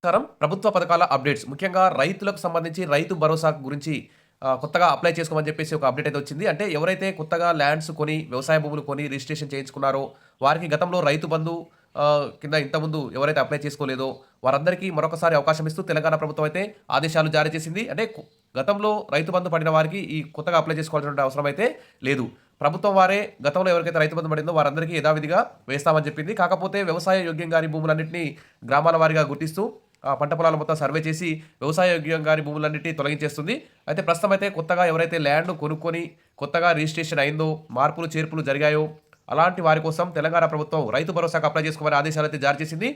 నమస్కారం. ప్రభుత్వ పథకాల అప్డేట్స్. ముఖ్యంగా రైతులకు సంబంధించి రైతు భరోసా గురించి కొత్తగా అప్లై చేసుకోమని చెప్పేసి ఒక అప్డేట్ అయితే వచ్చింది. అంటే ఎవరైతే కొత్తగా ల్యాండ్స్ కొని, వ్యవసాయ భూములు కొని రిజిస్ట్రేషన్ చేయించుకున్నారో, వారికి గతంలో రైతు బంధు కింద ఇంతకుముందు ఎవరైతే అప్లై చేసుకోలేదో, వారందరికీ మరొకసారి అవకాశం ఇస్తూ తెలంగాణ ప్రభుత్వం అయితే ఆదేశాలు జారీ చేసింది. అంటే గతంలో రైతు బంధు పడిన వారికి ఈ కొత్తగా అప్లై చేసుకోవాల్సిన అవసరం అయితే లేదు. ప్రభుత్వం వారే గతంలో ఎవరికైతే రైతు బంధు పడిందో వారందరికీ యథావిధిగా వేస్తామని చెప్పింది. కాకపోతే వ్యవసాయ యోగ్యం గాని భూములన్నింటినీ గ్రామాల వారీగా గుర్తిస్తూ పంట పొలాలు మొత్తం సర్వే చేసి వ్యవసాయ యోగ్యం గారి భూములన్నింటినీ తొలగించేస్తుంది. అయితే ప్రస్తుతం అయితే కొత్తగా ఎవరైతే ల్యాండ్ కొనుక్కొని కొత్తగా రిజిస్ట్రేషన్ అయిందో, మార్పులు చేర్పులు జరిగాయో అలాంటి వారి కోసం తెలంగాణ ప్రభుత్వం రైతు భరోసాకు అప్లై చేసుకోమని ఆదేశాలు అయితే జారీ చేసింది.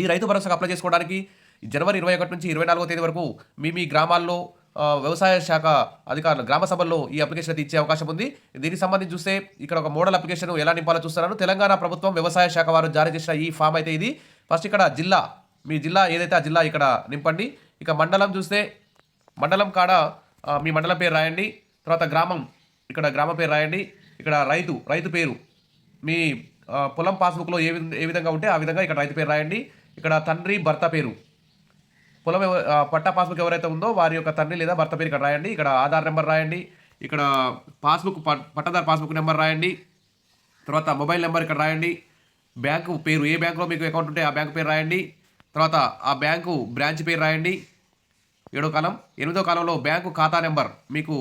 ఈ రైతు భరోసాకు అప్లై చేసుకోవడానికి జనవరి 21 నుంచి 24వ తేదీ వరకు మీ గ్రామాల్లో వ్యవసాయ శాఖ అధికారులు గ్రామ సభల్లో ఈ అప్లికేషన్ అయితే ఇచ్చే అవకాశం ఉంది. దీనికి సంబంధించి చూస్తే ఇక్కడ ఒక మోడల్ అప్లికేషన్ ఎలా నింపాలో చూస్తున్నాను. తెలంగాణ ప్రభుత్వం వ్యవసాయ శాఖ వారు జారీ చేసిన ఈ ఫామ్ అయితే ఇది. ఫస్ట్ ఇక్కడ జిల్లా, మీ జిల్లా ఏదైతే ఆ జిల్లా ఇక్కడ నింపండి. ఇక మండలం చూస్తే మండలం కాడ మీ మండలం పేరు రాయండి. తర్వాత గ్రామం, ఇక్కడ గ్రామ పేరు రాయండి. ఇక్కడ రైతు పేరు మీ పొలం పాస్బుక్లో ఏ విధంగా ఉంటే ఆ విధంగా ఇక్కడ రైతు పేరు రాయండి. ఇక్కడ తండ్రి భర్త పేరు, పొలం పట్టా పాస్బుక్ ఎవరైతే ఉందో వారి యొక్క తండ్రి లేదా భర్త పేరు ఇక్కడ రాయండి. ఇక్కడ ఆధార్ నెంబర్ రాయండి. ఇక్కడ పాస్బుక్ పట్టాదారు పాస్బుక్ నెంబర్ రాయండి. తర్వాత మొబైల్ నెంబర్ ఇక్కడ రాయండి. బ్యాంకు పేరు, ఏ బ్యాంకులో మీకు అకౌంట్ ఉంటే ఆ బ్యాంకు పేరు రాయండి. తర్వాత ఆ బ్యాంకు బ్రాంచ్ పేరు రాయండి. 7వ కాలం. 8వ కాలంలో బ్యాంకు ఖాతా నెంబర్, మీకు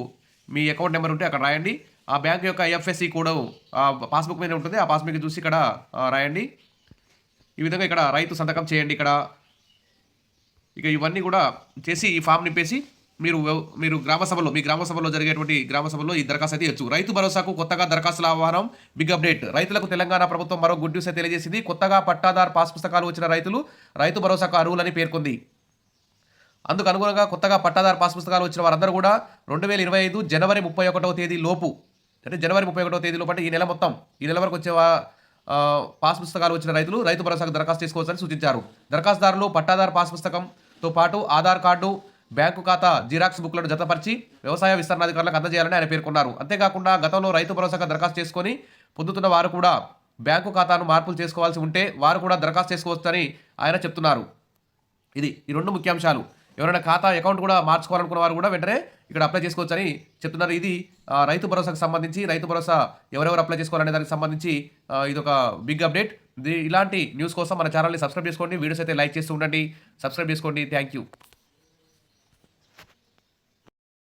మీ అకౌంట్ నెంబర్ ఉంటే అక్కడ రాయండి. ఆ బ్యాంకు యొక్క ఐఎఫ్ఎస్సి కోడ్ పాస్బుక్ మీద ఉంటుంది. ఆ పాస్బుక్ చూసి ఇక్కడ రాయండి. ఈ విధంగా ఇక్కడ రైతు సంతకం చేయండి. ఇక్కడ ఇక ఇవన్నీ కూడా చేసి ఈ ఫామ్ నింపేసి మీరు మీ గ్రామ సభలో జరిగేటువంటి గ్రామ సభలో ఈ దరఖాస్తు అయితే ఇవ్వచ్చు. రైతు భరోసాకు కొత్తగా దరఖాస్తుల ఆహ్వానం. Big update. రైతులకు తెలంగాణ ప్రభుత్వం మరో గుడ్ న్యూస్ తెలియజేసింది. కొత్తగా పట్టాదార్ పాస్ పుస్తకాలు వచ్చిన రైతులు రైతు భరోసాకు అర్హులని పేర్కొంది. అందుకు అనుగుణంగా కొత్తగా పట్టాదార్ పాస్ పుస్తకాలు వచ్చిన వారందరూ కూడా 2025 జనవరి 31వ తేదీ లోపు, అంటే జనవరి 31వ తేదీ లోపు అంటే ఈ నెల వరకు వచ్చే పాస్ పుస్తకాలు వచ్చిన రైతులు రైతు భరోసాకు దరఖాస్తు చేసుకోవచ్చని సూచించారు. దరఖాస్తుదారులు పట్టాదార్ పాస్ పుస్తకంతో పాటు ఆధార్ కార్డు, బ్యాంకు ఖాతా జిరాక్స్ బుక్లను జతపరిచి వ్యవసాయ విస్తరణాధికారులకు అందజేయాలని ఆయన పేర్కొన్నారు. అంతేకాకుండా గతంలో రైతు భరోసాకు దరఖాస్తు చేసుకొని పొందుతున్న వారు కూడా బ్యాంకు ఖాతాను మార్పులు చేసుకోవాల్సి ఉంటే వారు కూడా దరఖాస్తు చేసుకోవచ్చని ఆయన చెప్తున్నారు. ఈ 2 ముఖ్యాంశాలు. ఎవరైనా ఖాతా అకౌంట్ కూడా మార్చుకోవాలనుకున్న వారు కూడా వెంటనే ఇక్కడ అప్లై చేసుకోవచ్చని చెప్తున్నారు. ఇది రైతు భరోసాకు సంబంధించి, రైతు భరోసా ఎవరెవరు అప్లై చేసుకోవాలనే దానికి సంబంధించి ఇదొక బిగ్ అప్డేట్. ఇలాంటి న్యూస్ కోసం మన ఛానల్ని సబ్స్క్రైబ్ చేసుకోండి. వీడియోస్ అయితే లైక్ చేస్తూ ఉండండి, సబ్స్క్రైబ్ చేసుకోండి. Thank you.